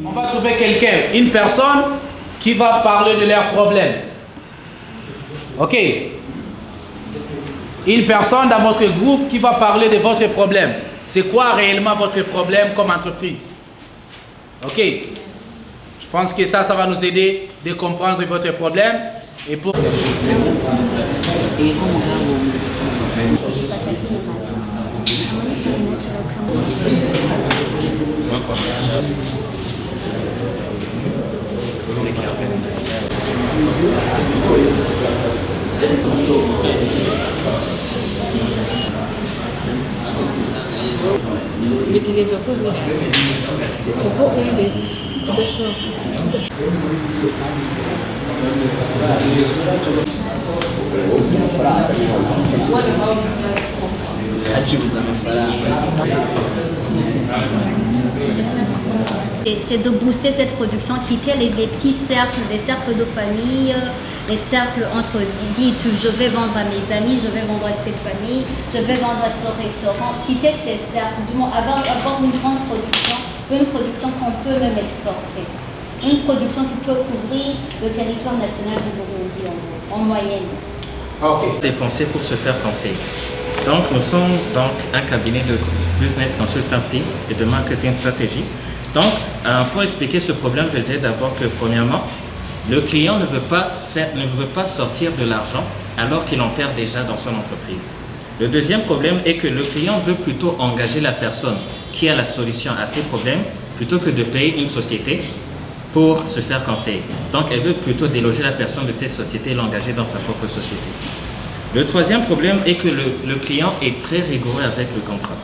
On va trouver quelqu'un, une personne qui va parler de leurs problèmes. Ok? Une personne dans votre groupe qui va parler de votre problème. C'est quoi réellement votre problème comme entreprise? Ok? Je pense que ça va nous aider de comprendre votre problème. Et pour... C'est de booster cette production, quitter les petits cercles, les cercles de famille, les cercles entre dit je vais vendre à mes amis, je vais vendre à cette famille, je vais vendre à ce restaurant, quitter ces cercles, du moins avoir une grande production, une production qu'on peut même exporter, une production qui peut couvrir le territoire national du Burundi en moyenne. Okay. Dépenser pour se faire conseiller. Donc nous sommes donc un cabinet de business consultancy et de marketing stratégie. Donc pour expliquer ce problème, je dirais d'abord que premièrement, le client ne veut pas sortir de l'argent alors qu'il en perd déjà dans son entreprise. Le deuxième problème est que le client veut plutôt engager la personne qui a la solution à ses problèmes plutôt que de payer une société pour se faire conseiller. Donc elle veut plutôt déloger la personne de cette société et l'engager dans sa propre société. Le troisième problème est que le client est très rigoureux avec le contrat.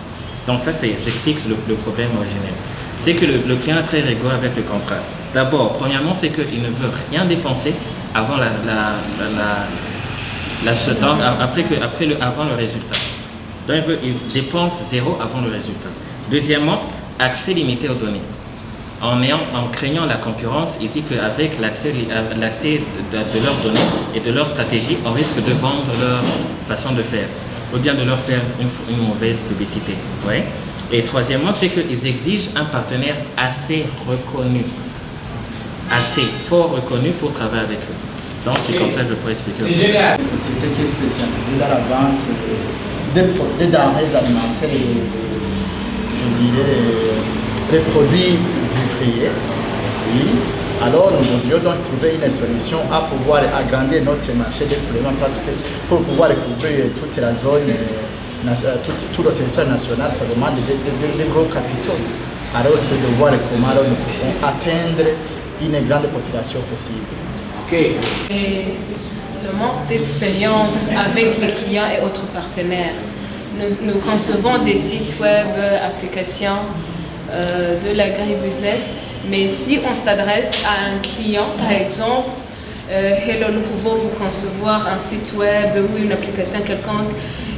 Donc ça, j'explique le problème originel. C'est que le client est très rigoureux avec le contrat. D'abord, premièrement, c'est qu'il ne veut rien dépenser avant avant le résultat. Donc il dépense zéro avant le résultat. Deuxièmement, accès limité aux données. En craignant la concurrence, il dit qu'avec l'accès de leurs données et de leur stratégie, on risque de vendre leur façon de faire, ou bien de leur faire une mauvaise publicité. Ouais. Et troisièmement, c'est qu'ils exigent un partenaire assez reconnu, assez fort reconnu pour travailler avec eux. Donc c'est comme ça que je pourrais expliquer. C'est génial. Une société qui est spécialisée dans la vente des denrées alimentaires et je dirais les produits vivriers. Oui. Alors nous devrions donc trouver une solution à pouvoir agrandir notre marché des problèmes parce que pour pouvoir couvrir toute la zone, tout le territoire national, ça demande des gros capitaux. Alors c'est de voir comment nous pouvons atteindre une grande population possible. Okay. Et le manque d'expérience avec les clients et autres partenaires. Nous concevons des sites web, applications de l'agribusiness, mais si on s'adresse à un client, par exemple, hello, nous pouvons vous concevoir un site web ou une application quelconque,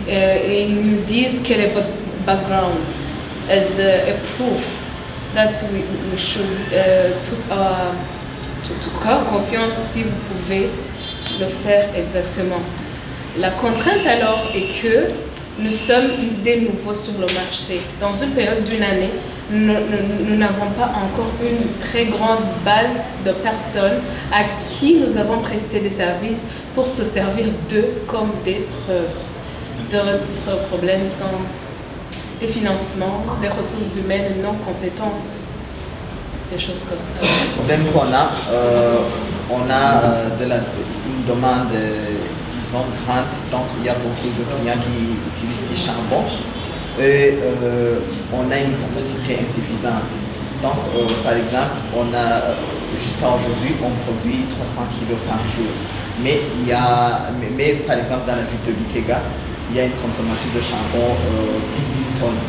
et ils nous disent quel est votre background as a proof that we should put our confiance si vous pouvez le faire exactement. La contrainte alors est que nous sommes des nouveaux sur le marché. Dans une période d'une année, nous n'avons pas encore une très grande base de personnes à qui nous avons presté des services pour se servir d'eux comme des preuves. D'autres problèmes sont des financements, des ressources humaines non compétentes, des choses comme ça. Le problème qu'on a, une demande, disons, grande, donc il y a beaucoup de clients qui utilisent du charbon et on a une capacité insuffisante. Donc, par exemple, jusqu'à aujourd'hui, on produit 300 kg par jour. Mais par exemple, dans la ville de Bikega, il y a une consommation de charbon plus d'1 tonne.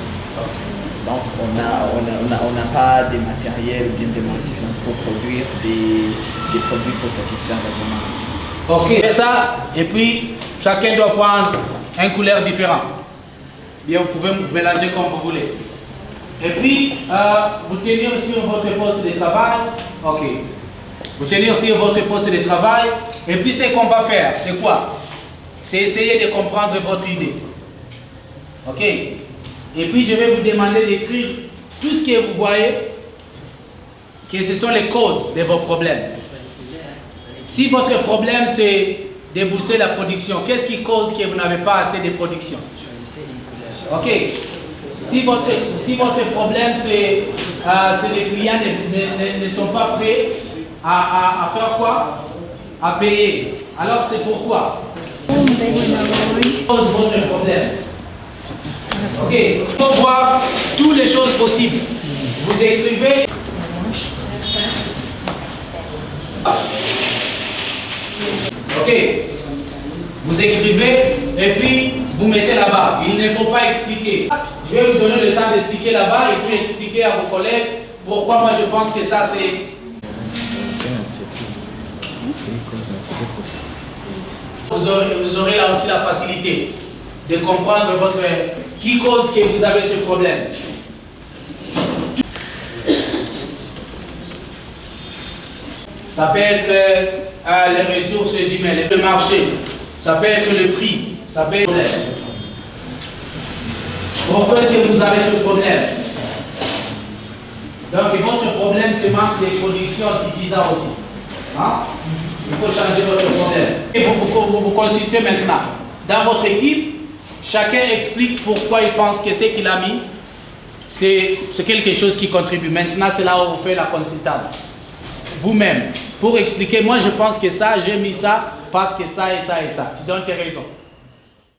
Donc, on n'a pas de matériel bien suffisant pour produire des produits pour satisfaire la demande. Ok, et ça, et puis chacun doit prendre un couleur différent. Bien, vous pouvez mélanger comme vous voulez. Et puis, vous tenir sur votre poste de travail. Ok. Vous tenir sur votre poste de travail. Et puis, ce qu'on va faire, c'est quoi? C'est essayer de comprendre votre idée. Ok? Et puis, je vais vous demander d'écrire tout ce que vous voyez que ce sont les causes de vos problèmes. Si votre problème c'est de booster la production, qu'est-ce qui cause que vous n'avez pas assez de production? Ok. Si votre problème c'est les clients ne sont pas prêts à faire quoi? À payer. Alors c'est pourquoi? Cause votre problème. Ok. Il faut voir toutes les choses possibles. Vous écrivez. Ok. Vous écrivez et puis vous mettez là-bas. Il ne faut pas expliquer. Je vais vous donner le temps d'expliquer là-bas et puis expliquer à vos collègues pourquoi moi je pense que ça c'est. Vous aurez là aussi la facilité de comprendre qui cause que vous avez ce problème. Ça peut être les ressources humaines, le marché, ça peut être le prix, ça peut être le problème. Pourquoi est-ce que vous avez ce problème? Donc votre problème c'est manque de production suffisant aussi. Hein? Il faut changer votre problème. Et vous consultez maintenant. Dans votre équipe, chacun explique pourquoi il pense que ce qu'il a mis, c'est quelque chose qui contribue. Maintenant, c'est là où on fait la consultance. Vous-même, pour expliquer, moi je pense que ça, j'ai mis ça, parce que ça et ça et ça. Tu donnes tes raisons.